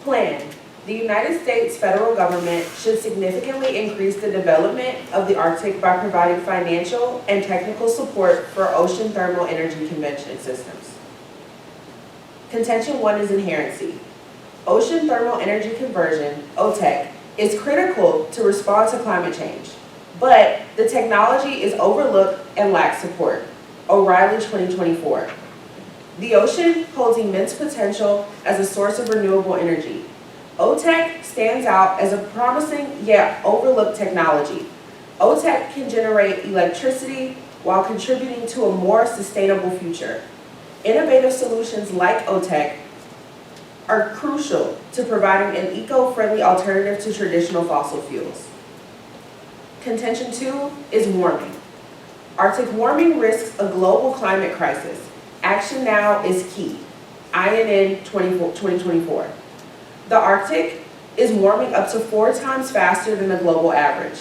Plan. The United States federal government should significantly increase the development of the Arctic by providing financial and technical support for ocean thermal energy convention systems. Contention 1 is inherency. Ocean thermal energy conversion, OTEC, is critical to respond to climate change, but the technology is overlooked and lacks support. O'Reilly 2024. The ocean holds immense potential as a source of renewable energy. OTEC stands out as a promising yet overlooked technology. OTEC can generate electricity while contributing to a more sustainable future. Innovative solutions like OTEC are crucial to providing an eco-friendly alternative to traditional fossil fuels. Contention 2 is warming. Arctic warming risks a global climate crisis. Action now is key. INN 2024. The Arctic is warming up to 4 times faster than the global average.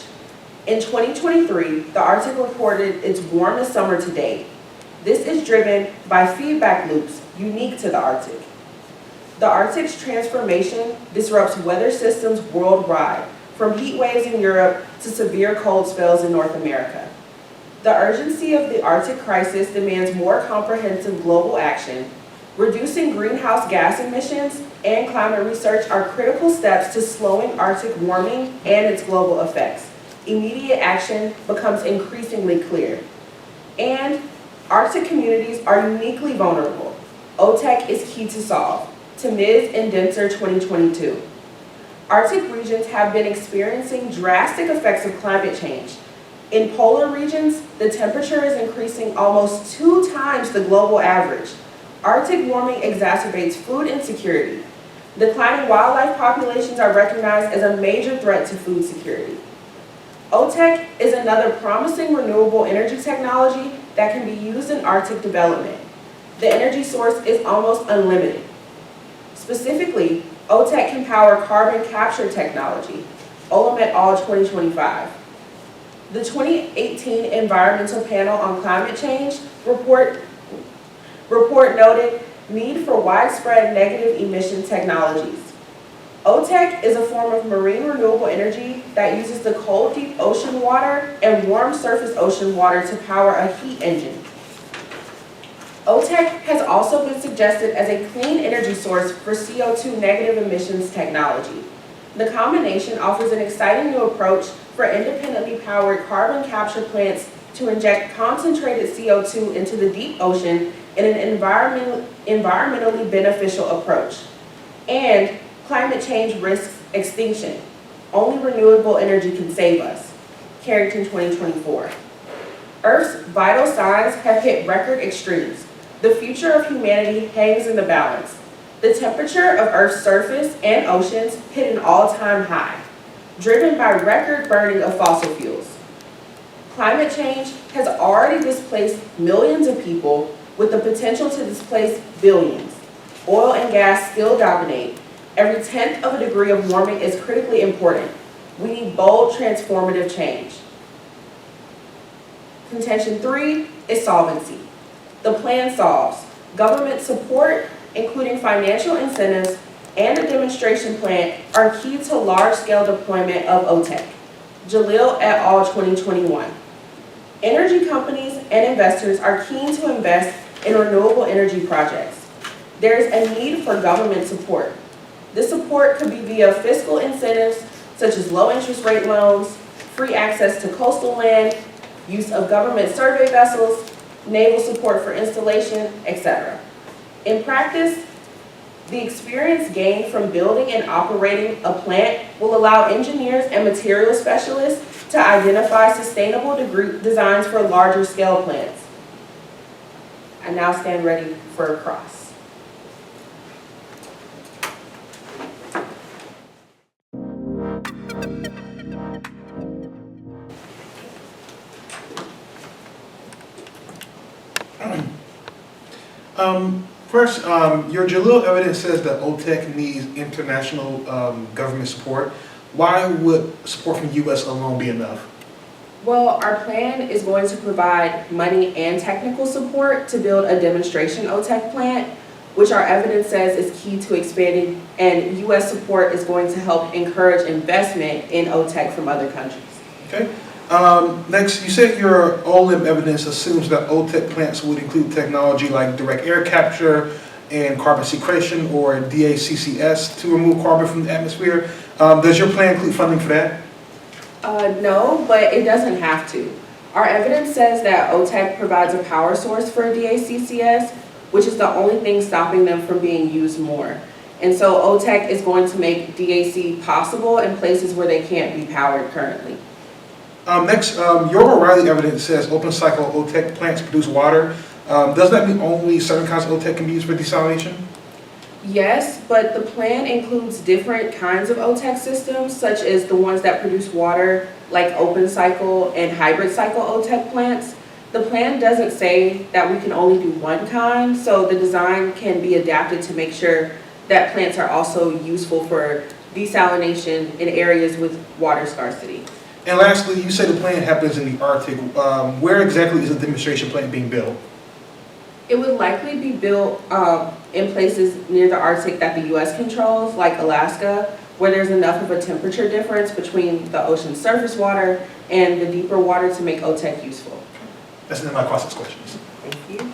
In 2023, the Arctic recorded its warmest summer to date. This is driven by feedback loops unique to the Arctic. The Arctic's transformation disrupts weather systems worldwide, from heat waves in Europe to severe cold spells in North America. The urgency of the Arctic crisis demands more comprehensive global action. Reducing greenhouse gas emissions and climate research are critical steps to slowing Arctic warming and its global effects. Immediate action becomes increasingly clear. And Arctic communities are uniquely vulnerable. OTEC is key to solve. Tamiz and Denser 2022. Arctic regions have been experiencing drastic effects of climate change. In polar regions, the temperature is increasing almost 2 times the global average. Arctic warming exacerbates food insecurity. Declining wildlife populations are recognized as a major threat to food security. OTEC is another promising renewable energy technology that can be used in Arctic development. The energy source is almost unlimited. Specifically, OTEC can power carbon capture technology, Olam et al. 2025. The 2018 Environmental Panel on Climate Change report noted need for widespread negative emission technologies. OTEC is a form of marine renewable energy that uses the cold, deep ocean water and warm surface ocean water to power a heat engine. OTEC has also been suggested as a clean energy source for CO2 negative emissions technology. The combination offers an exciting new approach for independently powered carbon capture plants to inject concentrated CO2 into the deep ocean in an environmentally beneficial approach. And climate change risks extinction. Only renewable energy can save us. Carrington 2024. Earth's vital signs have hit record extremes. The future of humanity hangs in the balance. The temperature of Earth's surface and oceans hit an all-time high, driven by record burning of fossil fuels. Climate change has already displaced millions of people with the potential to displace billions. Oil and gas still dominate. Every 1/10 of a degree of warming is critically important. We need bold, transformative change. Contention 3 is solvency. The plan solves. Government support, including financial incentives and a demonstration plant, are key to large-scale deployment of OTEC. Jalil et al. 2021. Energy companies and investors are keen to invest in renewable energy projects. There is a need for government support. This support could be via fiscal incentives, such as low interest rate loans, free access to coastal land, use of government survey vessels, naval support for installation, etc. In practice, the experience gained from building and operating a plant will allow engineers and material specialists to identify sustainable designs for larger scale plants. I now stand ready for a cross. First, your Jalil evidence says that OTEC needs international government support. Why would support from the U.S. alone be enough? Well, our plan is going to provide money and technical support to build a demonstration OTEC plant, which our evidence says is key to expanding, and U.S. support is going to help encourage investment in OTEC from other countries. Okay. Next, you said your OLIM evidence assumes that OTEC plants would include technology like direct air capture and carbon sequestration, or DACCS, to remove carbon from the atmosphere. Does your plan include funding for that? No, but it doesn't have to. Our evidence says that OTEC provides a power source for DACCS, which is the only thing stopping them from being used more. And so OTEC is going to make DAC possible in places where they can't be powered currently. Next, your O'Reilly evidence says open cycle OTEC plants produce water. Does that mean only certain kinds of OTEC can be used for desalination? Yes, but the plan includes different kinds of OTEC systems, such as the ones that produce water, like open cycle and hybrid cycle OTEC plants. The plan doesn't say that we can only do one kind, so the design can be adapted to make sure that plants are also useful for desalination in areas with water scarcity. And lastly, you said the plant happens in the Arctic. Where exactly is the demonstration plant being built? It would likely be built in places near the Arctic that the U.S. controls, like Alaska, where there's enough of a temperature difference between the ocean's surface water and the deeper water to make OTEC useful. That's the end of my process questions. Thank you.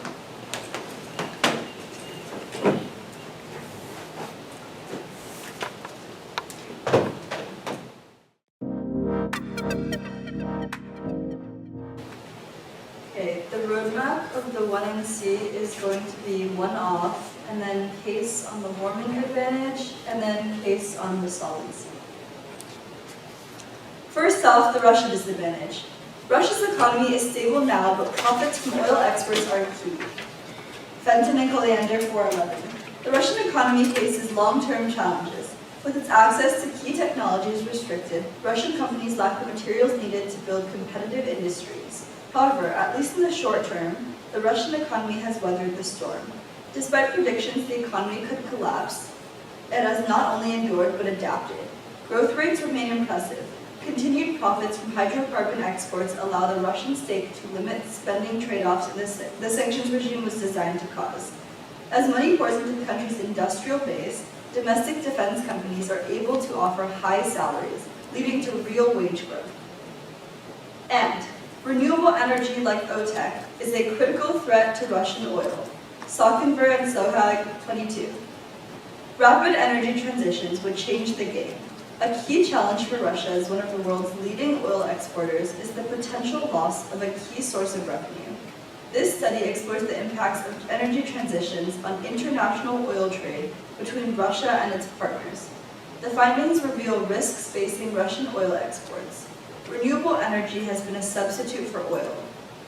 Okay, the roadmap of the 1NC is going to be one-off, and then case on the warming advantage, and then case on the solvency. First off, the Russian disadvantage. Russia's economy is stable now, but profits from oil exports are key. Fenton and Colander 411. The Russian economy faces long-term challenges. With its access to key technologies restricted, Russian companies lack the materials needed to build competitive industries. However, at least in the short term, the Russian economy has weathered the storm. Despite predictions the economy could collapse, it has not only endured but adapted. Growth rates remain impressive. Continued profits from hydrocarbon exports allow the Russian state to limit spending trade-offs the sanctions regime was designed to cause. As money pours into the country's industrial base, domestic defense companies are able to offer high salaries, leading to real wage growth. And renewable energy like OTEC is a critical threat to Russian oil. Sockenver and Sohag 22. Rapid energy transitions would change the game. A key challenge for Russia as one of the world's leading oil exporters is the potential loss of a key source of revenue. This study explores the impacts of energy transitions on international oil trade between Russia and its partners. The findings reveal risks facing Russian oil exports. Renewable energy has been a substitute for oil.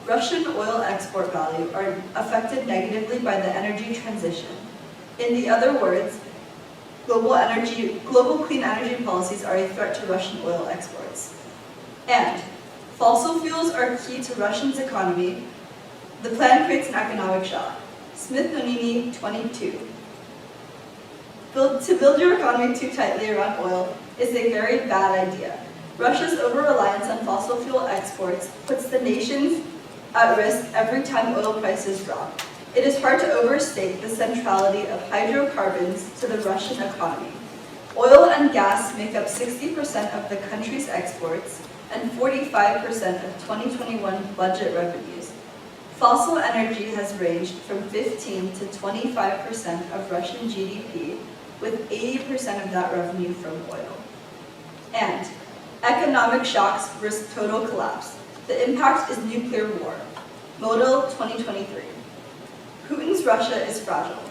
Russian oil export value are affected negatively by the energy transition. In other words, global clean energy policies are a threat to Russian oil exports. And fossil fuels are key to Russia's economy. The plan creates an economic shock. Smith-Nonini 22. To build your economy too tightly around oil is a very bad idea. Russia's over-reliance on fossil fuel exports puts the nations at risk every time oil prices drop. It is hard to overstate the centrality of hydrocarbons to the Russian economy. Oil and gas make up 60% of the country's exports and 45% of 2021 budget revenues. Fossil energy has ranged from 15 to 25% of Russian GDP, with 80% of that revenue from oil. And economic shocks risk total collapse. The impact is nuclear war. Model 2023. Putin's Russia is fragile.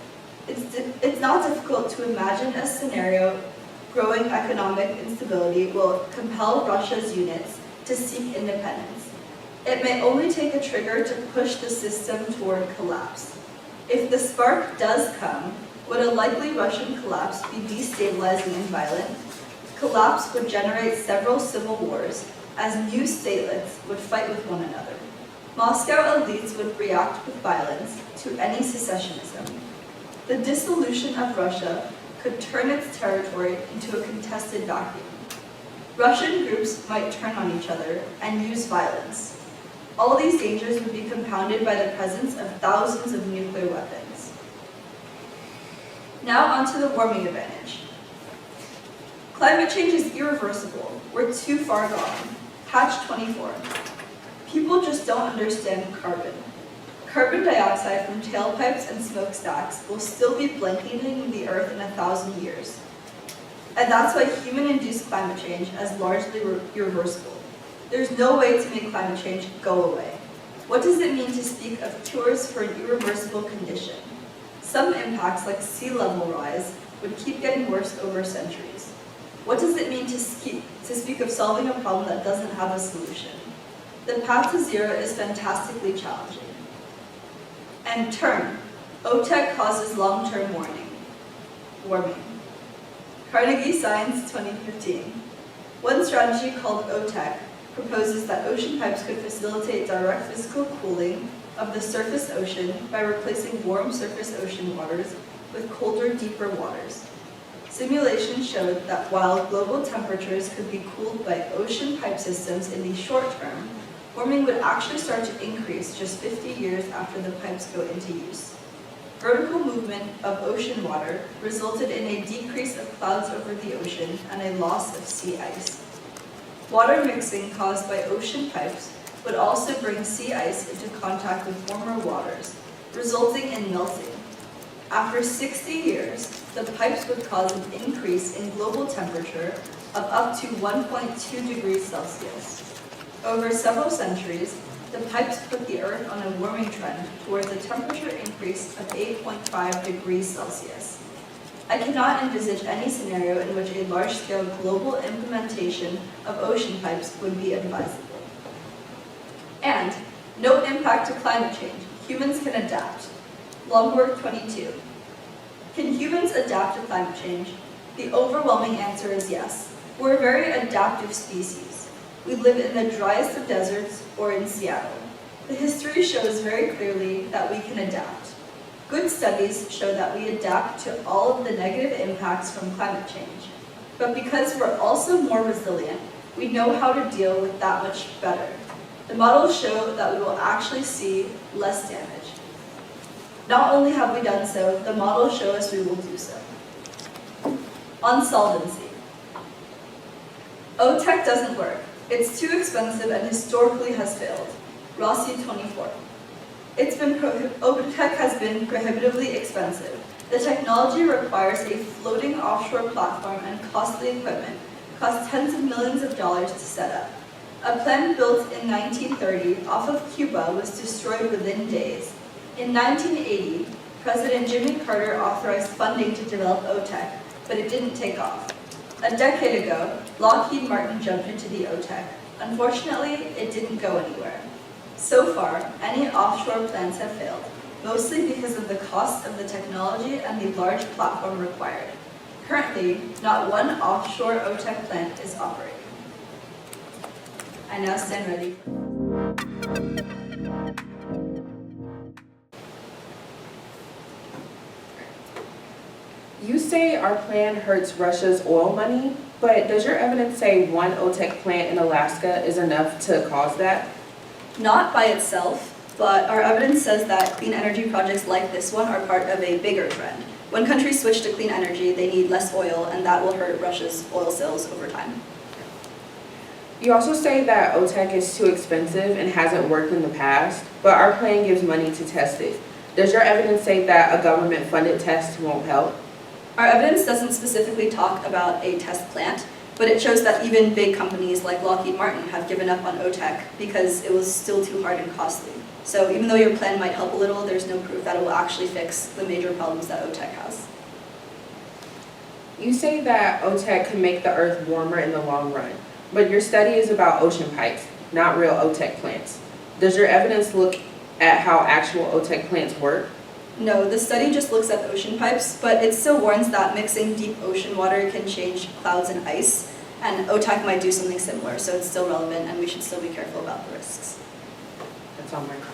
It's not difficult to imagine a scenario growing economic instability will compel Russia's units to seek independence. It may only take a trigger to push the system toward collapse. If the spark does come, would a likely Russian collapse be destabilizing and violent? Collapse would generate several civil wars, as new statelets would fight with one another. Moscow elites would react with violence to any secessionism. The dissolution of Russia could turn its territory into a contested vacuum. Russian groups might turn on each other and use violence. All these dangers would be compounded by the presence of thousands of nuclear weapons. Now onto the warming advantage. Climate change is irreversible. We're too far gone. Hatch 24. People just don't understand carbon. Carbon dioxide from tailpipes and smokestacks will still be blanketing the Earth in 1,000 years. And that's why human-induced climate change is largely irreversible. There's no way to make climate change go away. What does it mean to speak of cures for an irreversible condition? Some impacts, like sea level rise, would keep getting worse over centuries. What does it mean to speak of solving a problem that doesn't have a solution? The path to zero is fantastically challenging. And turn. OTEC causes long-term warming. Carnegie Science 2015. One strategy called OTEC proposes that ocean pipes could facilitate direct physical cooling of the surface ocean by replacing warm surface ocean waters with colder, deeper waters. Simulations showed that while global temperatures could be cooled by ocean pipe systems in the short term, warming would actually start to increase just 50 years after the pipes go into use. Vertical movement of ocean water resulted in a decrease of clouds over the ocean and a loss of sea ice. Water mixing caused by ocean pipes would also bring sea ice into contact with warmer waters, resulting in melting. After 60 years, the pipes would cause an increase in global temperature of up to 1.2 degrees Celsius. Over several centuries, the pipes put the Earth on a warming trend towards a temperature increase of 8.5 degrees Celsius. I cannot envisage any scenario in which a large-scale global implementation of ocean pipes would be advisable. And no impact to climate change. Humans can adapt. Longwork 22. Can humans adapt to climate change? The overwhelming answer is yes. We're a very adaptive species. We live in the driest of deserts or in Seattle. The history shows very clearly that we can adapt. Good studies show that we adapt to all of the negative impacts from climate change. But because we're also more resilient, we know how to deal with that much better. The models show that we will actually see less damage. Not only have we done so, the models show us we will do so. On solvency. OTEC doesn't work. It's too expensive and historically has failed. Rossi 24. OTEC has been prohibitively expensive. The technology requires a floating offshore platform and costly equipment, costs tens of millions of dollars to set up. A plant built in 1930 off of Cuba was destroyed within days. In 1980, President Jimmy Carter authorized funding to develop OTEC, but it didn't take off. A decade ago, Lockheed Martin jumped into the OTEC. Unfortunately, it didn't go anywhere. So far, any offshore plants have failed, mostly because of the cost of the technology and the large platform required. Currently, not one offshore OTEC plant is operating. I now stand ready. You say our plan hurts Russia's oil money, but does your evidence say one OTEC plant in Alaska is enough to cause that? Not by itself, but our evidence says that clean energy projects like this one are part of a bigger trend. When countries switch to clean energy, they need less oil, and that will hurt Russia's oil sales over time. You also say that OTEC is too expensive and hasn't worked in the past, but our plan gives money to test it. Does your evidence say that a government-funded test won't help? Our evidence doesn't specifically talk about a test plant, but it shows that even big companies like Lockheed Martin have given up on OTEC because it was still too hard and costly. So even though your plan might help a little, there's no proof that it will actually fix the major problems that OTEC has. You say that OTEC can make the Earth warmer in the long run, but your study is about ocean pipes, not real OTEC plants. Does your evidence look at how actual OTEC plants work? No, the study just looks at ocean pipes, but it still warns that mixing deep ocean water can change clouds and ice, and OTEC might do something similar, so it's still relevant and we should still be careful about the risks. That's all my questions.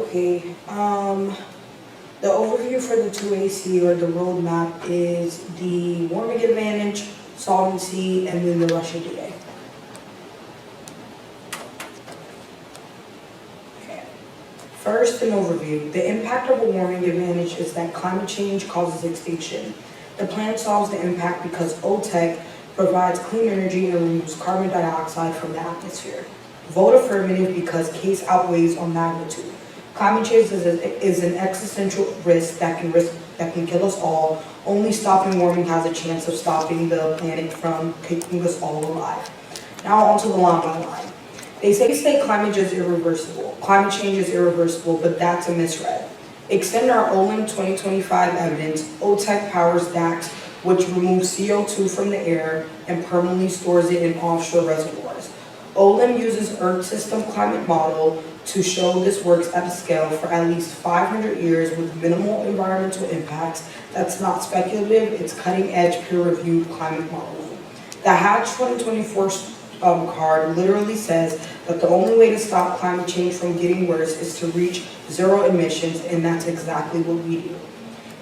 Okay, the overview for the 2AC or the roadmap is the warming advantage, solvency, and then the Russia DA. Okay. First, an overview. The impact of a warming advantage is that climate change causes extinction. The plan solves the impact because OTEC provides clean energy and removes carbon dioxide from the atmosphere. Vote affirmative because case outweighs on magnitude. Climate change is an existential risk that can kill us all. Only stopping warming has a chance of stopping the planet from keeping us all alive. Now on to the line. They say climate change is irreversible. Climate change is irreversible, but that's a misread. Extend our OLIM 2025 evidence. OTEC powers DACs, which removes CO2 from the air and permanently stores it in offshore reservoirs. OLIM uses Earth System Climate Model to show this works at a scale for at least 500 years with minimal environmental impacts. That's not speculative, it's cutting-edge, peer-reviewed climate modeling. The Hatch 2024 card literally says that the only way to stop climate change from getting worse is to reach zero emissions, and that's exactly what we do.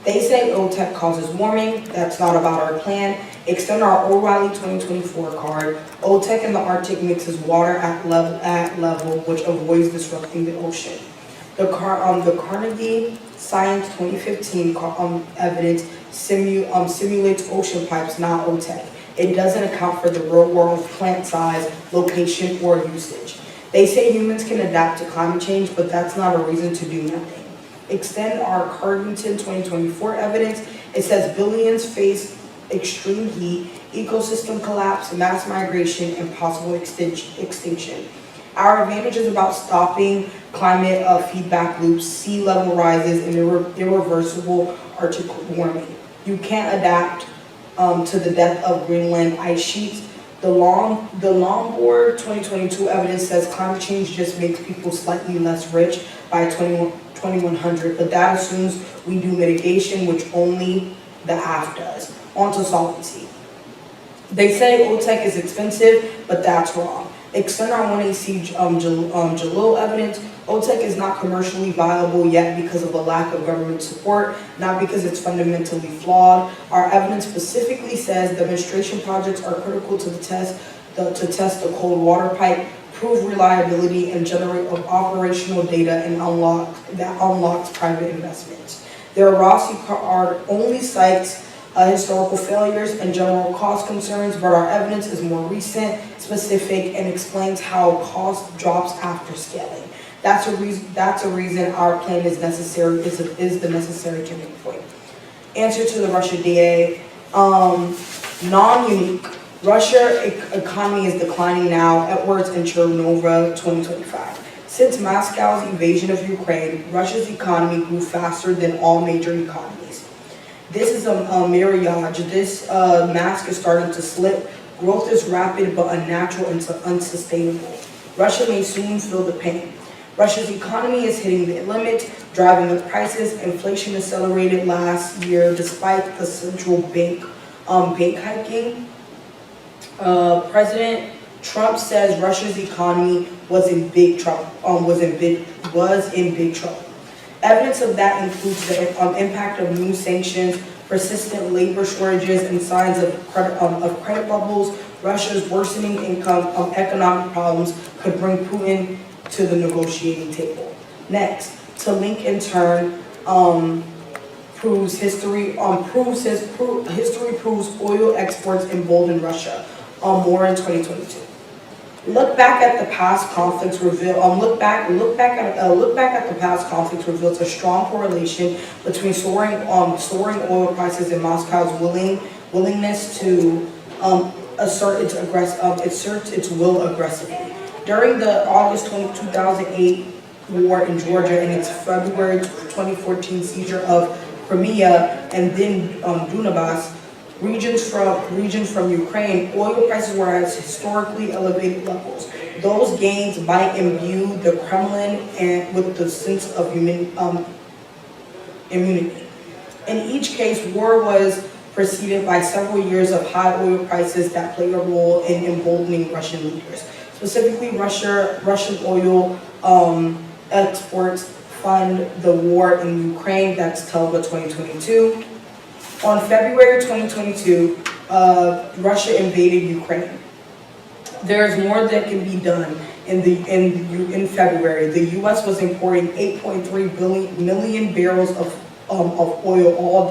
They say OTEC causes warming. That's not about our plan. Extend our O'Reilly 2024 card. OTEC in the Arctic mixes water at level, which avoids disrupting the ocean. The Carnegie Science 2015 evidence simulates ocean pipes, not OTEC. It doesn't account for the real world plant size, location, or usage. They say humans can adapt to climate change, but that's not a reason to do nothing. Extend our Cardington 2024 evidence. It says billions face extreme heat, ecosystem collapse, mass migration, and possible extinction. Our advantage is about stopping climate feedback loops, sea level rises, and irreversible Arctic warming. You can't adapt to the depth of Greenland ice sheets. The Longboard 2022 evidence says climate change just makes people slightly less rich by 2100, but that assumes we do mitigation, which only the AF does. On to solvency. They say OTEC is expensive, but that's wrong. Extend our 1AC Jalil evidence. OTEC is not commercially viable yet because of a lack of government support, not because it's fundamentally flawed. Our evidence specifically says demonstration projects are critical to test the cold water pipe, prove reliability, and generate operational data that unlocks private investments. Their Rossi card only cites historical failures and general cost concerns, but our evidence is more recent, specific, and explains how cost drops after scaling. That's a reason our plan is necessary, is the necessary turning point. Answer to the Russia DA, non-unique. Russia economy is declining now, Edwards and Chernova 2025. Since Moscow's invasion of Ukraine, Russia's economy grew faster than all major economies. This is a mirage. This mask is starting to slip. Growth is rapid but unnatural and unsustainable. Russia may soon feel the pain. Russia's economy is hitting the limit, driving up prices. Inflation accelerated last year despite the central bank hiking. President Trump says Russia's economy was in big trouble. Evidence of that includes the impact of new sanctions, persistent labor shortages, and signs of credit bubbles. Russia's worsening economic problems could bring Putin to the negotiating table. Next, to link in turn history proves oil exports embolden Russia. More in 2022. Look back at the past conflicts look back at the past conflicts reveals a strong correlation between soaring oil prices and Moscow's willingness to assert its will aggressively. During the August 2008 war in Georgia and its February 2014 seizure of Crimea and then Donbass, regions from Ukraine, oil prices were at historically elevated levels. Those gains might imbue the Kremlin with the sense of immunity. In each case, war was preceded by several years of high oil prices that played a role in emboldening Russian leaders. Specifically, Russian oil exports fund the war in Ukraine, that's Telga 2022. On February 2022, Russia invaded Ukraine. There's more that can be done. In February, the U.S. was importing 8.3 million barrels of oil oil a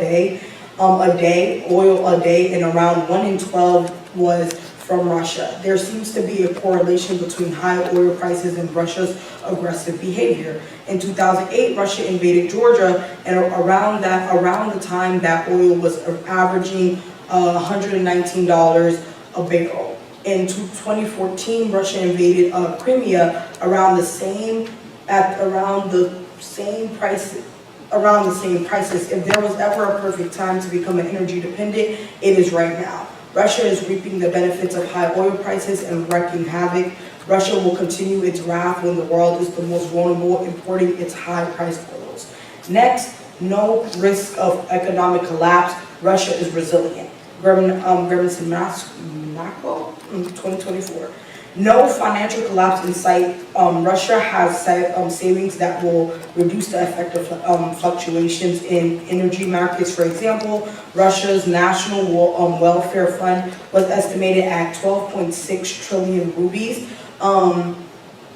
day, and around 1 in 12 was from Russia. There seems to be a correlation between high oil prices and Russia's aggressive behavior. In 2008, Russia invaded Georgia, and around the time that oil was averaging $119 a barrel. In 2014, Russia invaded Crimea around the same prices. If there was ever a perfect time to become energy dependent, it is right now. Russia is reaping the benefits of high oil prices and wreaking havoc. Russia will continue its wrath when the world is the most vulnerable, importing its high-priced oils. Next, no risk of economic collapse. Russia is resilient. Gremson Macro, 2024. No financial collapse in sight. Russia has savings that will reduce the effect of fluctuations in energy markets. For example, Russia's national welfare fund was estimated at 12.6 trillion rupees.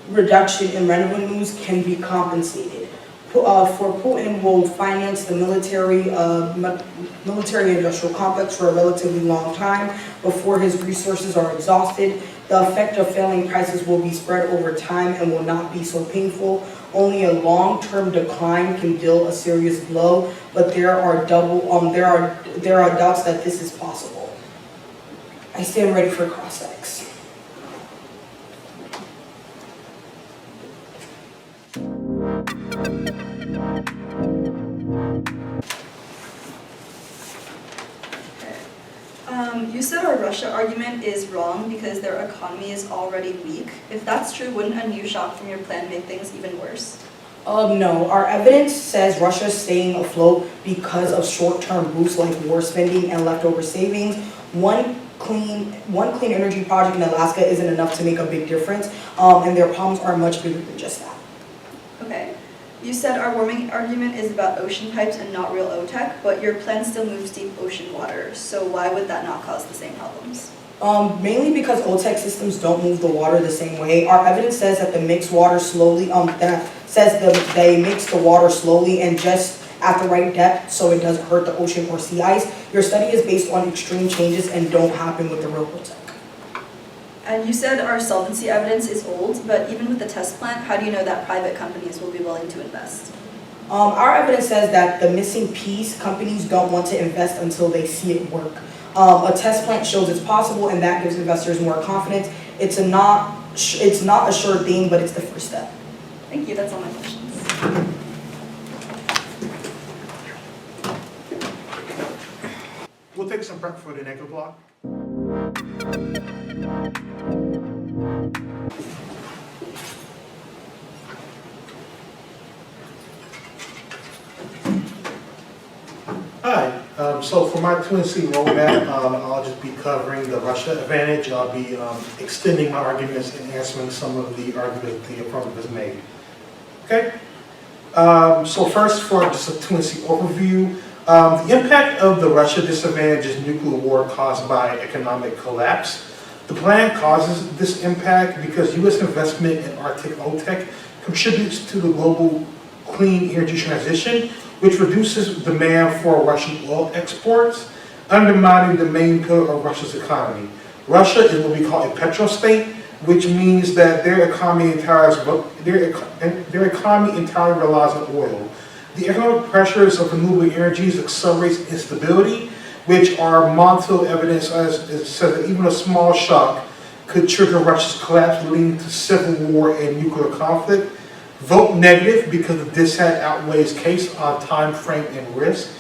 Reduction in revenues can be compensated. For Putin will finance the military-industrial complex for a relatively long time before his resources are exhausted. The effect of failing prices will be spread over time and will not be so painful. Only a long-term decline can deal a serious blow, but there are doubts that this is possible. I stand ready for cross-ex. You said our Russia argument is wrong because their economy is already weak. If that's true, wouldn't a new shock from your plan make things even worse? No, our evidence says Russia is staying afloat because of short-term boosts like war spending and leftover savings. One clean energy project in Alaska isn't enough to make a big difference, and their problems are much bigger than just that. Okay. You said our warming argument is about ocean pipes and not real OTEC, but your plan still moves deep ocean water, so why would that not cause the same problems? Mainly because OTEC systems don't move the water the same way. Our evidence says that they mix the water slowly and just at the right depth so it doesn't hurt the ocean or sea ice. Your study is based on extreme changes and don't happen with the real OTEC. And you said our solvency evidence is old, but even with the test plant, how do you know that private companies will be willing to invest? Our evidence says that the missing piece, companies don't want to invest until they see it work. A test plant shows it's possible, and that gives investors more confidence. It's not a sure thing, but it's the first step. Thank you, that's all my questions. We'll take some prep for the next block. Hi, so for my 2C roadmap, I'll just be covering the Russia advantage. I'll be extending my arguments and answering some of the arguments the affirmative has made. Okay? So first, for just a 2C overview, the impact of the Russia disadvantage is nuclear war caused by economic collapse. The plan causes this impact because U.S. investment in Arctic OTEC contributes to the global clean energy transition, which reduces demand for Russian oil exports, undermining the main pillar of Russia's economy. Russia is what we call a petrostate, which means that their economy entirely relies on oil. The economic pressures of renewable energies accelerates instability, which our Montel evidence says that even a small shock could trigger Russia's collapse, leading to civil war and nuclear conflict. Vote negative because the disad outweighs case on time frame and risk.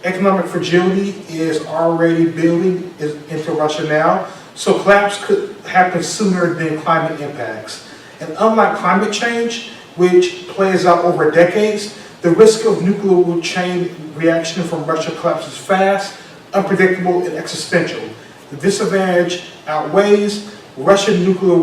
Economic fragility is already building into Russia now, so collapse could happen sooner than climate impacts. And unlike climate change, which plays out over decades, the risk of nuclear chain reaction from Russia collapses fast, unpredictable, and existential. The disadvantage outweighs Russian nuclear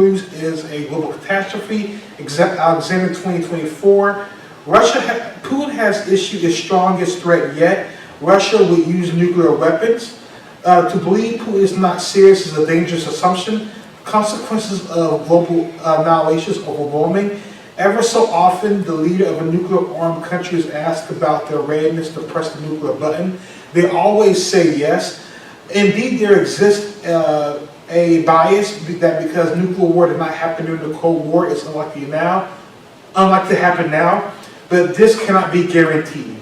use is a global catastrophe, Alexander 2024. Putin has issued his strongest threat yet. Russia will use nuclear weapons. To believe Putin is not serious is a dangerous assumption. Consequences of global annihilation is overwhelming. Ever so often, the leader of a nuclear-armed country is asked about their readiness to press the nuclear button. They always say yes. Indeed, there exists a bias that because nuclear war did not happen during the Cold War, it's unlikely to happen now, but this cannot be guaranteed.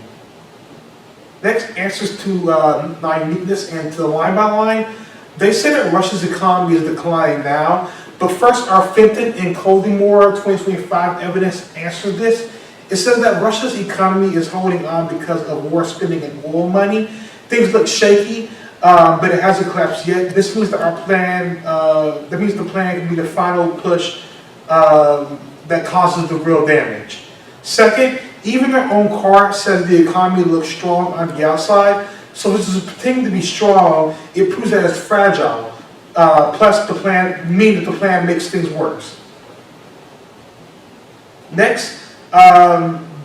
Next, answers to uniqueness and to the line by line. They say that Russia's economy is declining now, but first our Fenton and Coldemore 2025 evidence answers this. It says that Russia's economy is holding on because of war spending and oil money. Things look shaky, but it hasn't collapsed yet. This means that our plan, that means the plan can be the final push that causes the real damage. Second, even their own card says the economy looks strong on the outside. So if this is pretending to be strong, it proves that it's fragile. Plus the plan, meaning that the plan makes things worse. Next,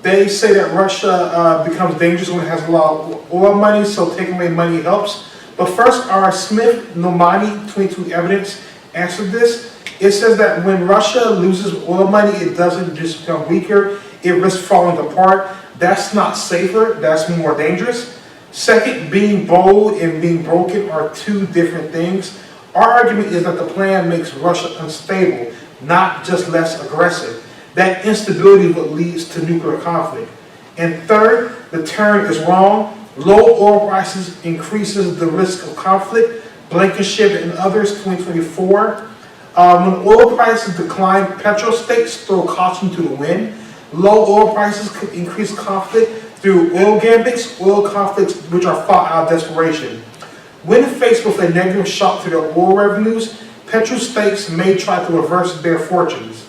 they say that Russia becomes dangerous when it has a lot of oil money, so taking away money helps. But first, our Smith-Nomani 22 evidence answered this. It says that when Russia loses oil money, it doesn't just become weaker, it risks falling apart. That's not safer, that's more dangerous. Second, being bold and being broken are two different things. Our argument is that the plan makes Russia unstable, not just less aggressive. That instability is what leads to nuclear conflict. And third, the turn is wrong. Low oil prices increases the risk of conflict. Blankenship and others, 2024. When oil prices decline, petrostates throw caution to the wind. Low oil prices could increase conflict through oil gambits, oil conflicts which are fought out of desperation. When faced with a negative shock to their oil revenues, petrostates may try to reverse their fortunes.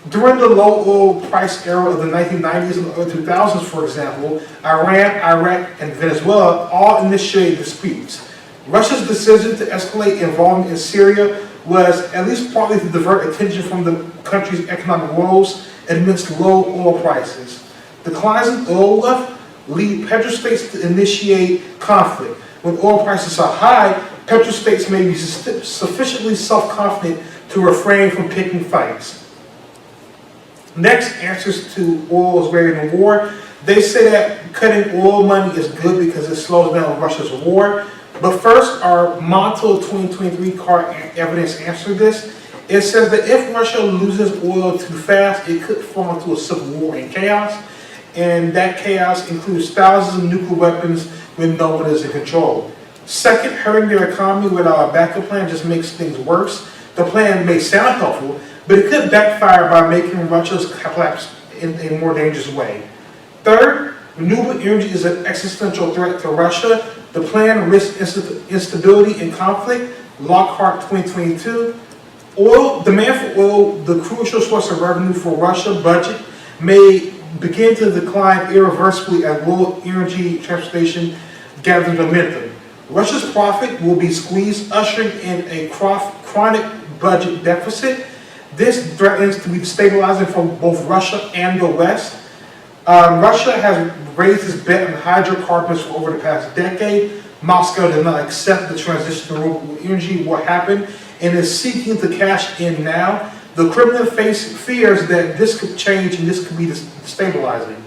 During the low oil price era of the 1990s and early 2000s, for example, Iran, Iraq, and Venezuela all initiated disputes. Russia's decision to escalate involvement in Syria was at least partly to divert attention from the country's economic woes amidst low oil prices. Declines in oil wealth lead petrostates to initiate conflict. When oil prices are high, petrostates may be sufficiently self-confident to refrain from picking fights. Next, answers to oil is greater than war. They say that cutting oil money is good because it slows down Russia's war. But first, our Monto 2023 card evidence answered this. It says that if Russia loses oil too fast, it could fall into a civil war and chaos. And that chaos includes thousands of nuclear weapons when no one is in control. Second, hurting their economy without a backup plan just makes things worse. The plan may sound helpful, but it could backfire by making Russia's collapse in a more dangerous way. Third, renewable energy is an existential threat to Russia. The plan risks instability and conflict. Lockhart 2022. Demand for oil, the crucial source of revenue for Russia's budget, may begin to decline irreversibly as world energy transportation gathers momentum. Russia's profit will be squeezed, ushering in a chronic budget deficit. This threatens to be destabilizing for both Russia and the West. Russia has raised its bet on hydrocarbons for over the past decade. Moscow did not accept the transition to renewable energy will happen and is seeking to cash in now. The Kremlin fears that this could change and this could be destabilizing.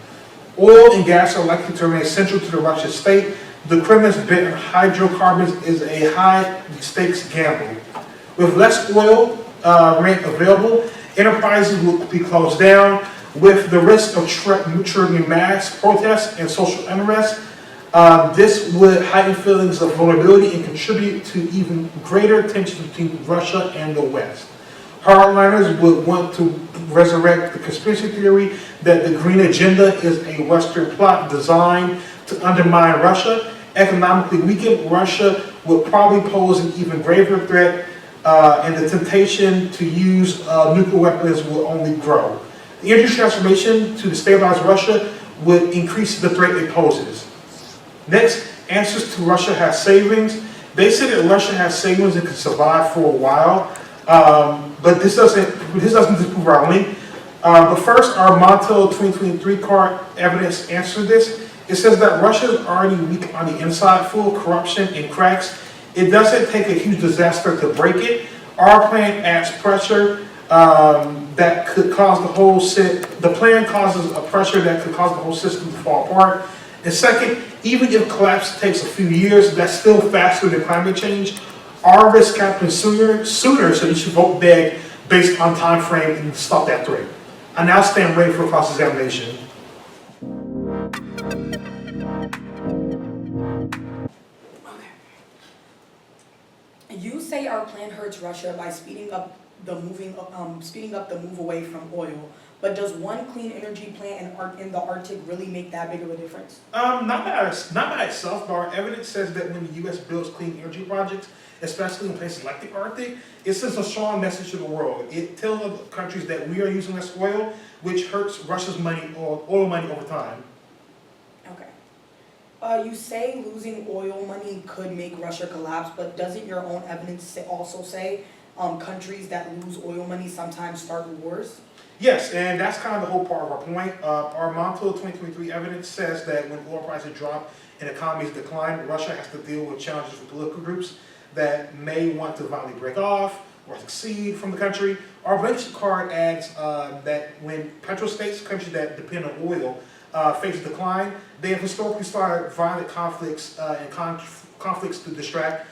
Oil and gas are likely to remain central to the Russian state. The Kremlin's bet on hydrocarbons is a high-stakes gamble. With less oil available, enterprises will be closed down, with the risk of triggering mass protests and social unrest. This would heighten feelings of vulnerability and contribute to even greater tension between Russia and the West. Hardliners would want to resurrect the conspiracy theory that the green agenda is a Western plot designed to undermine Russia. Economically weakened Russia would probably pose an even graver threat, and the temptation to use nuclear weapons will only grow. The energy transformation to destabilize Russia would increase the threat it poses. Next, answers to Russia has savings. They say that Russia has savings and can survive for a while, but this doesn't disprove our link. But first, our Montel 2023 card evidence answered this. It says that Russia is already weak on the inside, full of corruption and cracks. It doesn't take a huge disaster to break it. Our plan adds pressure that could cause the plan causes a pressure that could cause the whole system to fall apart. And second, even if collapse takes a few years, that's still faster than climate change. Our risk happens sooner, so you should vote big based on time frame and stop that threat. I now stand ready for cross-examination. You say our plan hurts Russia by speeding up the move away from oil, but does one clean energy plant in the Arctic really make that big of a difference? Not by itself, but our evidence says that when the U.S. builds clean energy projects, especially in places like the Arctic, it sends a strong message to the world. It tells other countries that we are using less oil, which hurts Russia's oil money over time. Okay. You say losing oil money could make Russia collapse, but doesn't your own evidence also say countries that lose oil money sometimes start wars? Yes, and that's kind of the whole part of our point. Our Montel 2023 evidence says that when oil prices drop and economies decline, Russia has to deal with challenges with political groups that may want to violently break off or succeed from the country. Our blanket card adds that when petrol states, countries that depend on oil, face a decline, they have historically started violent conflicts and conflicts to distract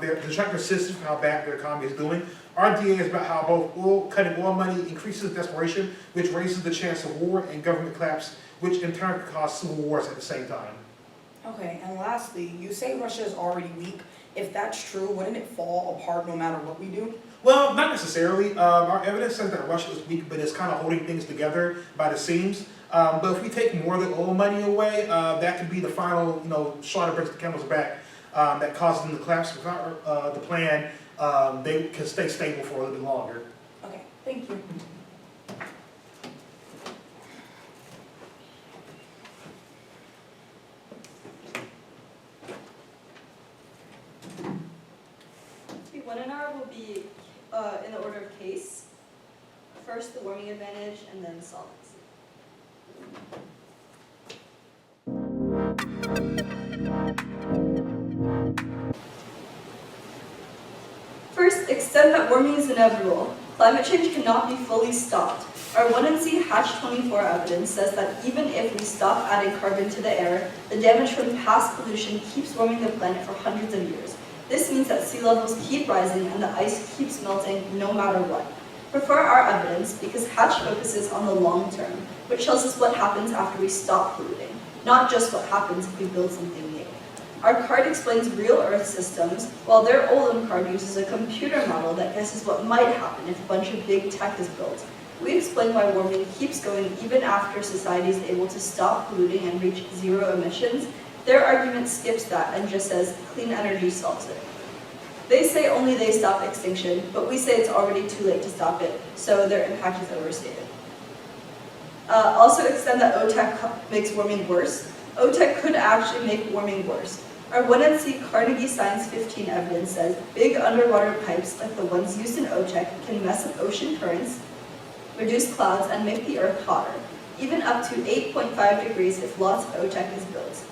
their citizens from how bad their economy is doing. Our DA is about how both cutting oil money increases desperation, which raises the chance of war and government collapse, which in turn could cause civil wars at the same time. Okay, and lastly, you say Russia is already weak. If that's true, wouldn't it fall apart no matter what we do? Well, not necessarily. Our evidence says that Russia is weak, but it's kind of holding things together by the seams. But if we take more of the oil money away, that could be the final, straw that breaks the camel's back that causes them to collapse. Without the plan, they can stay stable for a little bit longer. Okay, thank you. The 1 hour will be in the order of case. First, the warming advantage, and then solvency. First, extend that warming is inevitable. Climate change cannot be fully stopped. Our 1NC Hatch 24 evidence says that even if we stop adding carbon to the air, the damage from past pollution keeps warming the planet for hundreds of years. This means that sea levels keep rising and the ice keeps melting no matter what. Prefer our evidence because Hatch focuses on the long term, which tells us what happens after we stop polluting, not just what happens if we build something new. Our card explains real Earth systems, while their Olam card uses a computer model that guesses what might happen if a bunch of big tech is built. We explain why warming keeps going even after society is able to stop polluting and reach zero emissions. Their argument skips that and just says clean energy solves it. They say only they stop extinction, but we say it's already too late to stop it, so their impact is overstated. Also extend that OTEC makes warming worse. OTEC could actually make warming worse. Our 1NC Carnegie Science 15 evidence says big underwater pipes like the ones used in OTEC can mess up ocean currents, reduce clouds, and make the Earth hotter, even up to 8.5 degrees if lots of OTEC is built.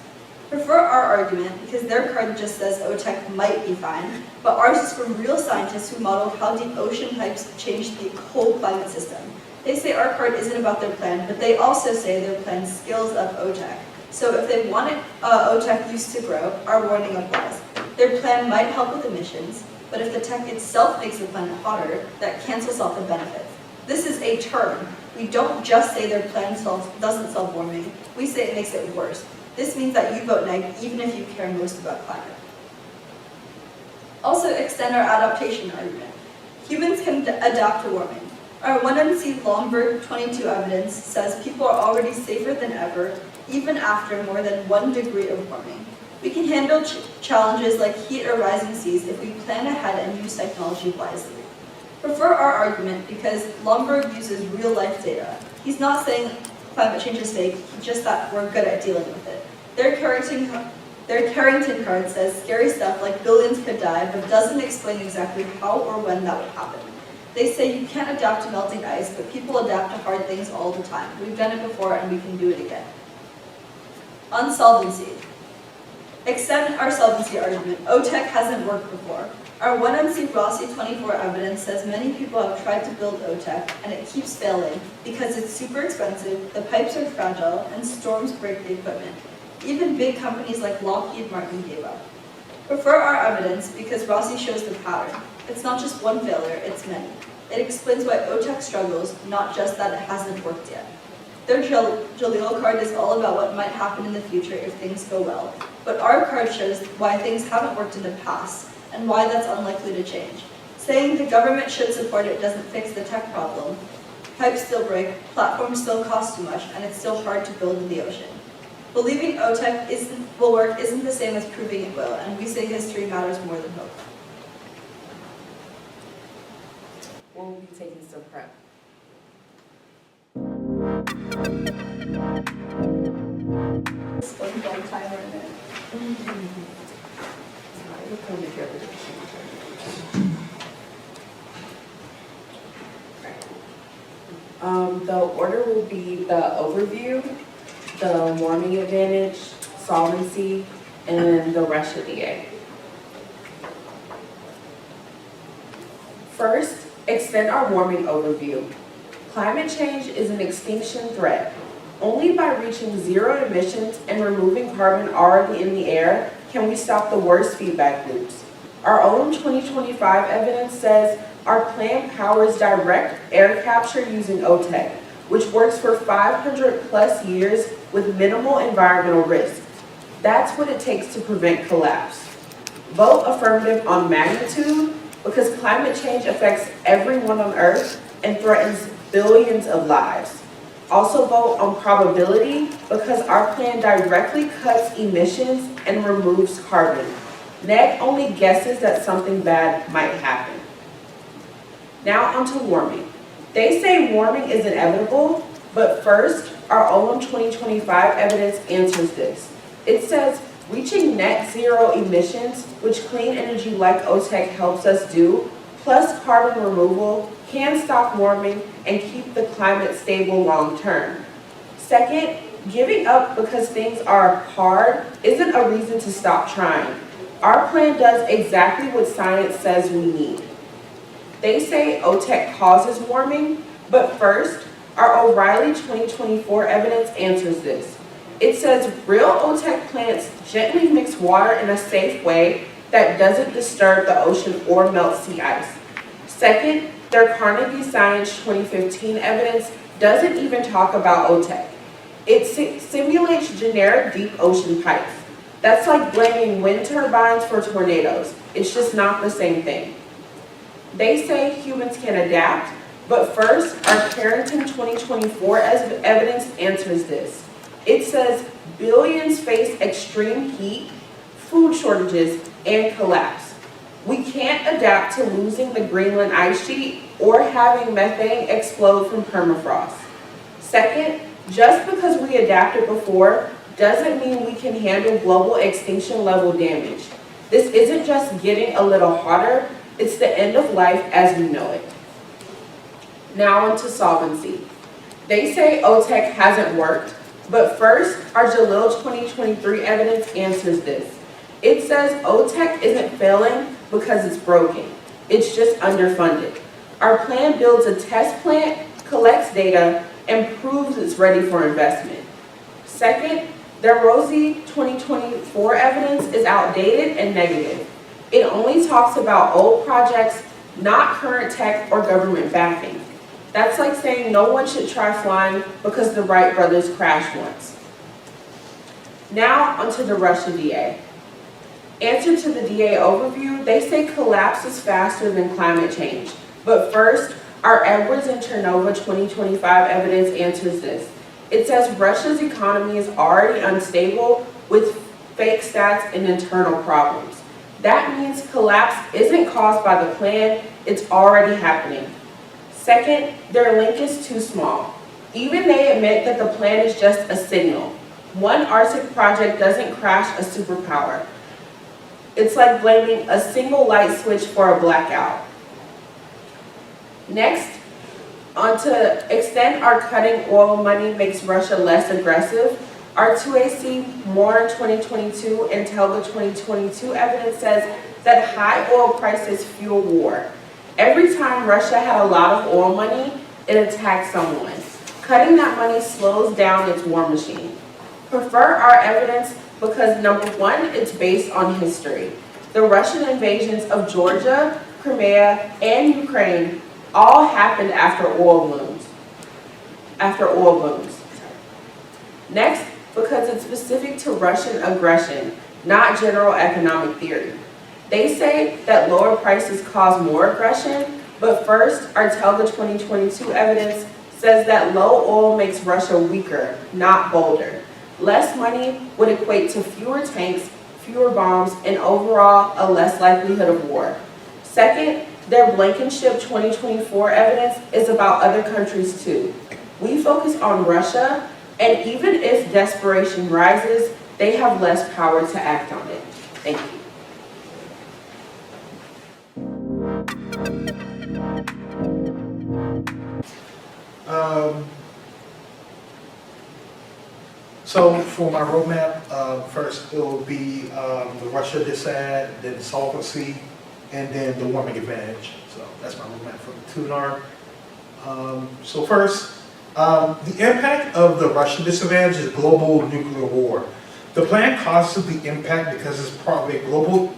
Prefer our argument because their card just says OTEC might be fine, but ours is from real scientists who model how deep ocean pipes change the whole climate system. They say our card isn't about their plan, but they also say their plan scales up OTEC. So if they wanted OTEC use to grow, our warning applies. Their plan might help with emissions, but if the tech itself makes the planet hotter, that cancels out the benefits. This is a term. We don't just say their plan doesn't solve warming, we say it makes it worse. This means that you vote neg even if you care most about climate. Also extend our adaptation argument. Humans can adapt to warming. Our 1NC Lomberg 22 evidence says people are already safer than ever, even after more than 1 degree of warming. We can handle challenges like heat or rising seas if we plan ahead and use technology wisely. Prefer our argument because Lomberg uses real-life data. He's not saying climate change is fake, just that we're good at dealing with it. Their Their Carrington card says scary stuff like billions could die, but doesn't explain exactly how or when that would happen. They say you can't adapt to melting ice, but people adapt to hard things all the time. We've done it before and we can do it again. On solvency. Extend our solvency argument. OTEC hasn't worked before. Our 1MC Rossi 24 evidence says many people have tried to build OTEC and it keeps failing because it's super expensive, the pipes are fragile, and storms break the equipment. Even big companies like Lockheed Martin gave up. Prefer our evidence because Rossi shows the pattern. It's not just one failure, it's many. It explains why OTEC struggles, not just that it hasn't worked yet. Their Jalil card is all about what might happen in the future if things go well, but our card shows why things haven't worked in the past and why that's unlikely to change. Saying the government should support it doesn't fix the tech problem. Pipes still break, platforms still cost too much, and it's still hard to build in the ocean. Believing OTEC will work isn't the same as proving it will, and we say history matters more than hope. We'll be taking some prep. SpongeBob timer in it. We'll come together. The order will be the overview, the warming advantage, solvency, and the Russia DA. First, extend our warming overview. Climate change is an extinction threat. Only by reaching zero emissions and removing carbon already in the air can we stop the worst feedback loops. Our own 2025 evidence says our plan powers direct air capture using OTEC, which works for 500 plus years with minimal environmental risk. That's what it takes to prevent collapse. Vote affirmative on magnitude because climate change affects everyone on Earth and threatens billions of lives. Also vote on probability because our plan directly cuts emissions and removes carbon. NEG only guesses that something bad might happen. Now onto warming. They say warming is inevitable, but first, our own 2025 evidence answers this. It says reaching net zero emissions, which clean energy like OTEC helps us do, plus carbon removal, can stop warming and keep the climate stable long term. Second, giving up because things are hard isn't a reason to stop trying. Our plan does exactly what science says we need. They say OTEC causes warming, but first, our O'Reilly 2024 evidence answers this. It says real OTEC plants gently mix water in a safe way that doesn't disturb the ocean or melt sea ice. Second, their Carnegie Science 2015 evidence doesn't even talk about OTEC. It simulates generic deep ocean pipes. That's like blaming wind turbines for tornadoes. It's just not the same thing. They say humans can adapt, but first, our Carrington 2024 evidence answers this. It says billions face extreme heat, food shortages, and collapse. We can't adapt to losing the Greenland ice sheet or having methane explode from permafrost. Second, just because we adapted before doesn't mean we can handle global extinction level damage. This isn't just getting a little hotter, it's the end of life as we know it. Now onto solvency. They say OTEC hasn't worked, but first, our Jalil 2023 evidence answers this. It says OTEC isn't failing because it's broken. It's just underfunded. Our plan builds a test plant, collects data, and proves it's ready for investment. Second, their Rosie 2024 evidence is outdated and negative. It only talks about old projects, not current tech or government backing. That's like saying no one should try flying because the Wright brothers crashed once. Now onto the Russia DA. Answer to the DA overview, they say collapse is faster than climate change. But first, our Edwards and Chernova 2025 evidence answers this. It says Russia's economy is already unstable with fake stats and internal problems. That means collapse isn't caused by the plan, it's already happening. Second, their link is too small. Even they admit that the plan is just a signal. One Arctic project doesn't crash a superpower. It's like blaming a single light switch for a blackout. Next, on to extend our cutting oil money makes Russia less aggressive. Our 2AC Moore 2022 and Telga 2022 evidence says that high oil prices fuel war. Every time Russia had a lot of oil money, it attacked someone. Cutting that money slows down its war machine. Prefer our evidence because number one, it's based on history. The Russian invasions of Georgia, Crimea, and Ukraine all happened after oil booms. Next, because it's specific to Russian aggression, not general economic theory. They say that lower prices cause more aggression, but first, our Telga 2022 evidence says that low oil makes Russia weaker, not bolder. Less money would equate to fewer tanks, fewer bombs, and overall a less likelihood of war. Second, their Blankenship 2024 evidence is about other countries too. We focus on Russia, and even if desperation rises, they have less power to act on it. Thank you. So for my roadmap, first it will be the Russia disad, then solvency, and then the warming advantage. So that's my roadmap for the Tunar. So first, the impact of the Russian disadvantage is global nuclear war. The plan causes the impact because it's part of a global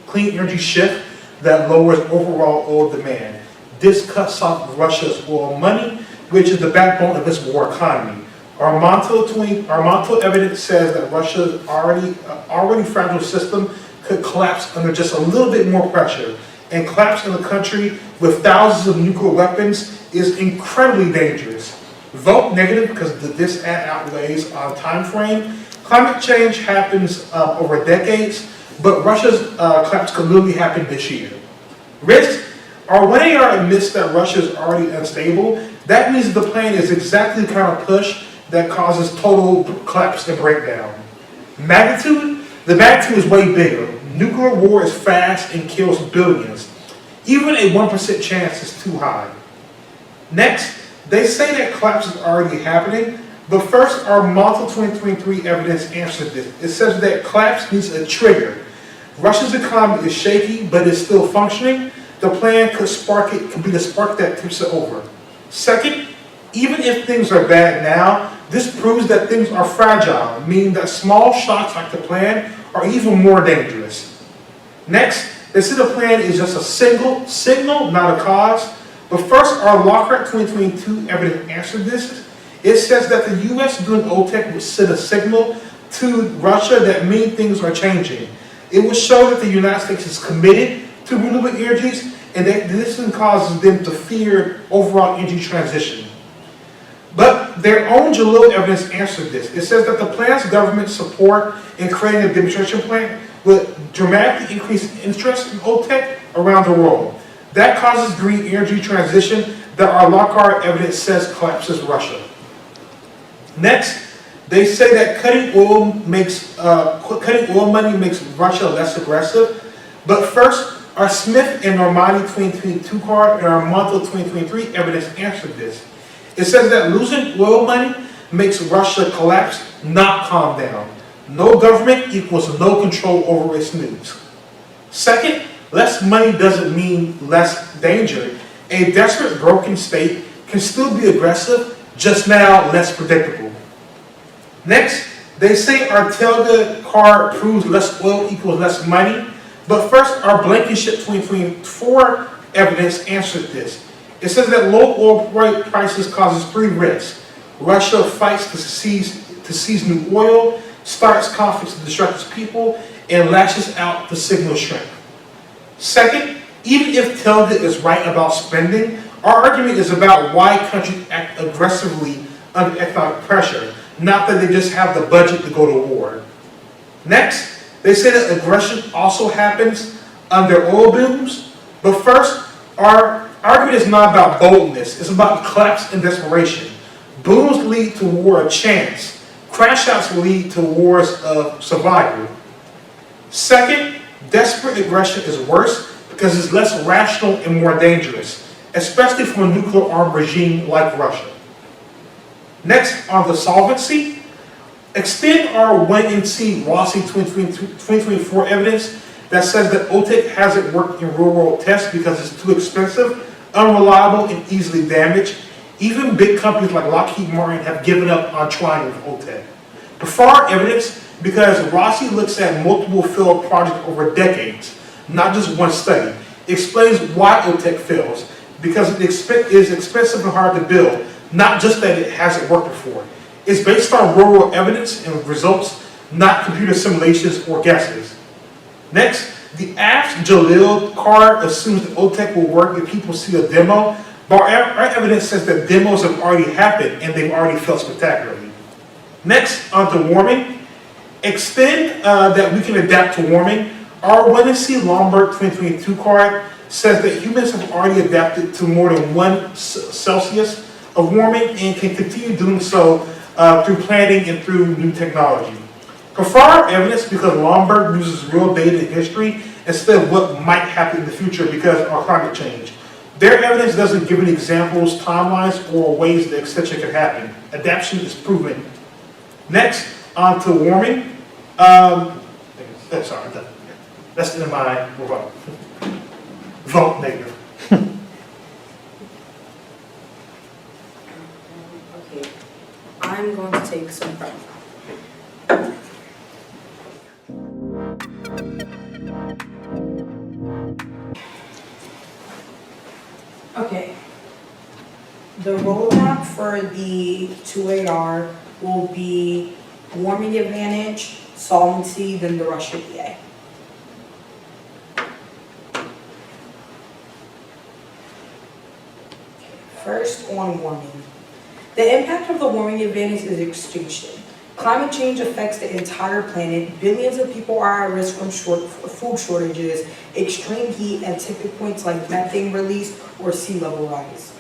clean energy shift that lowers overall oil demand. This cuts off Russia's oil money, which is the backbone of its war economy. Our Montel evidence says that Russia's already fragile system could collapse under just a little bit more pressure, and collapse in a country with thousands of nuclear weapons is incredibly dangerous. Vote negative because the disad outweighs our time frame. Climate change happens over decades, but Russia's collapse could literally happen this year. Risk. Our 1AR admits that Russia is already unstable. That means the plan is exactly the kind of push that causes total collapse and breakdown. Magnitude. The magnitude is way bigger. Nuclear war is fast and kills billions. Even a 1% chance is too high. Next, they say that collapse is already happening, but first our Montel 2023 evidence answers this. It says that collapse needs a trigger. Russia's economy is shaky, but is still functioning. The plan could be the spark that tips it over. Second, even if things are bad now, this proves that things are fragile, meaning that small shocks like the plan are even more dangerous. Next, they say the plan is just a signal, not a cause. But first, our Lockhart 2022 evidence answered this. It says that the U.S. doing OTEC would send a signal to Russia that many things are changing. It would show that the United States is committed to renewable energies, and that this causes them to fear overall energy transition. But their own Jalil evidence answered this. It says that the plan's government support in creating a demonstration plant would dramatically increase interest in OTEC around the world. That causes green energy transition that our Lockhart evidence says collapses Russia. Next, they say that cutting oil money makes Russia less aggressive. But first, our Smith and Normani 2022 card and our Montel 2023 evidence answered this. It says that losing oil money makes Russia collapse, not calm down. No government equals no control over its news. Second, less money doesn't mean less danger. A desperate, broken state can still be aggressive, just now less predictable. Next, they say our Telga card proves less oil equals less money. But first, our Blankenship 2024 evidence answered this. It says that low oil prices causes three risks. Russia fights to seize new oil, starts conflicts to distract its people, and lashes out to signal strength. Second, even if Telga is right about spending, our argument is about why countries act aggressively under economic pressure, not that they just have the budget to go to war. Next, they say that aggression also happens under oil booms, but first, our argument is not about boldness, it's about collapse and desperation. Booms lead to war of chance. crash outs will lead to wars of survival. Second, desperate aggression is worse because it's less rational and more dangerous, especially from a nuclear armed regime like Russia. Next, on the solvency, extend our wait and see Rossi 2024 evidence that says that OTEC hasn't worked in real world tests because it's too expensive, unreliable, and easily damaged. Even big companies like Lockheed Martin have given up on trying with OTEC. Prefer our evidence because Rossi looks at multiple failed projects over decades, not just one study. It explains why OTEC fails, because it is expensive and hard to build, not just that it hasn't worked before. It's based on real world evidence and results, not computer simulations or guesses. Next, the Ask Jalil card assumes that OTEC will work if people see a demo, but our evidence says that demos have already happened and they've already failed spectacularly. Next, on to warming. Extend that we can adapt to warming. Our Wednesday Lombard 2022 card says that humans have already adapted to more than 1 Celsius of warming and can continue doing so through planning and through new technology. Prefer our evidence because Lombard uses real data and history instead of what might happen in the future because of climate change. Their evidence doesn't give any examples, timelines, or ways that extension can happen. Adaptation is proven. Next, on to warming. Sorry, that's in my vote negative. Okay, I'm going to take some breath. Okay, the roadmap for the 28R will be warming advantage, solvency, then the Russia DA. First, on warming. The impact of the warming advantage is extinction. Climate change affects the entire planet. Billions of people are at risk from food shortages, extreme heat, and tipping points like methane release or sea level rise.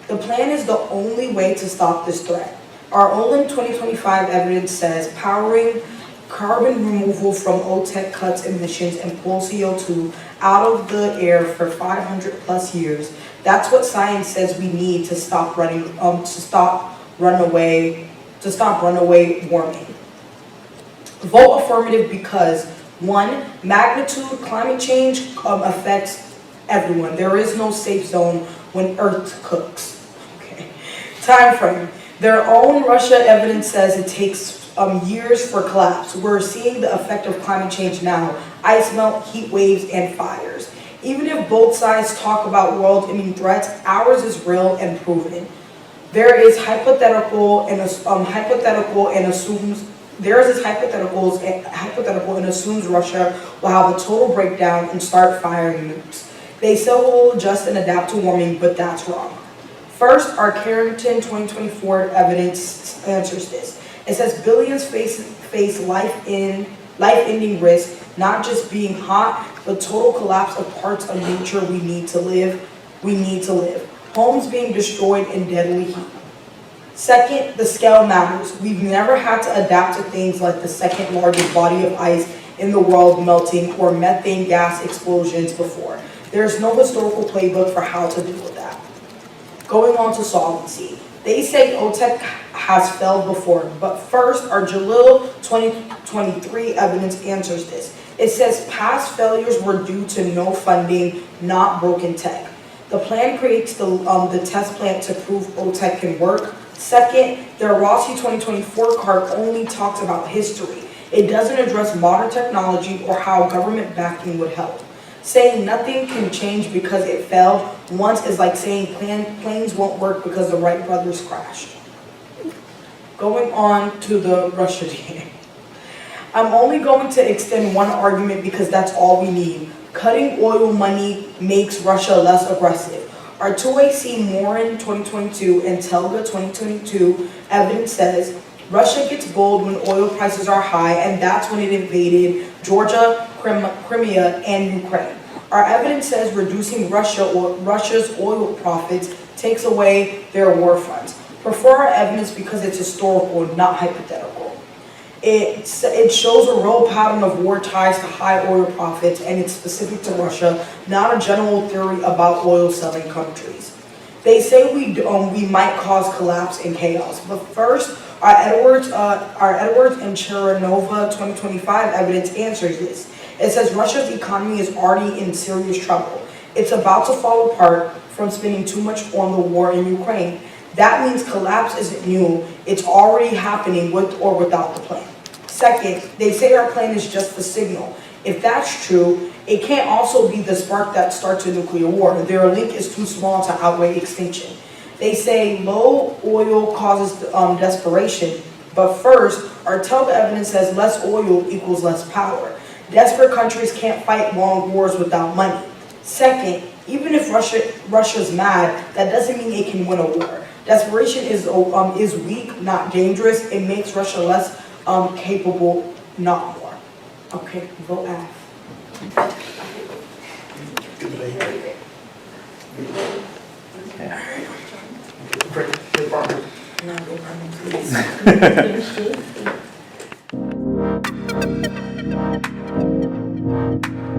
The plan is the only way to stop this threat. Our OLIM 2025 evidence says powering carbon removal from OTEC cuts emissions and pull CO2 out of the air for 500 plus years. That's what science says we need to stop runaway warming. Vote affirmative because 1, magnitude climate change affects everyone. There is no safe zone when Earth cooks. Okay. Time frame. Their own Russia evidence says it takes years for collapse. We're seeing the effect of climate change now. Ice melt, heat waves, and fires. Even if both sides talk about world-ending threats, ours is real and proven. There is hypothetical and assumes Russia will have a total breakdown and start firing nukes. They say we'll adjust and adapt to warming, but that's wrong. First, our Carrington 2024 evidence answers this. It says billions face life-ending risk, not just being hot, but total collapse of parts of nature we need to live. Homes being destroyed in deadly heat. Second, the scale matters. We've never had to adapt to things like the second largest body of ice in the world melting or methane gas explosions before. There's no historical playbook for how to deal with that. Going on to solvency. They say OTEC has failed before, but first, our Jalil 2023 evidence answers this. It says past failures were due to no funding, not broken tech. The plan creates the test plan to prove OTEC can work. Second, their Rossi 2024 card only talks about history. It doesn't address modern technology or how government backing would help. Saying nothing can change because it failed once is like saying planes won't work because the Wright brothers crashed. Going on to the Russia DA. I'm only going to extend one argument because that's all we need. Cutting oil money makes Russia less aggressive. Our 2AC Morin 2022 and Telga 2022 evidence says Russia gets bold when oil prices are high, and that's when it invaded Georgia, Crimea, and Ukraine. Our evidence says reducing Russia's oil profits takes away their war funds. Prefer our evidence because it's historical, not hypothetical. It shows a real pattern of war ties to high oil profits, and it's specific to Russia, not a general theory about oil selling countries. They say we might cause collapse and chaos, but first, our Edwards and Cheranova 2025 evidence answers this. It says Russia's economy is already in serious trouble. It's about to fall apart from spending too much on the war in Ukraine. That means collapse isn't new. It's already happening with or without the plan. Second, they say our plan is just the signal. If that's true, it can't also be the spark that starts a nuclear war. Their link is too small to outweigh extinction. They say low oil causes desperation, but first, our tell evidence says less oil equals less power. Desperate countries can't fight long wars without money. Second, even if Russia's mad, that doesn't mean it can win a war. Desperation is weak, not dangerous. It makes Russia less capable, not more. Okay, vote aye. Great. Great partner. Now go on, please.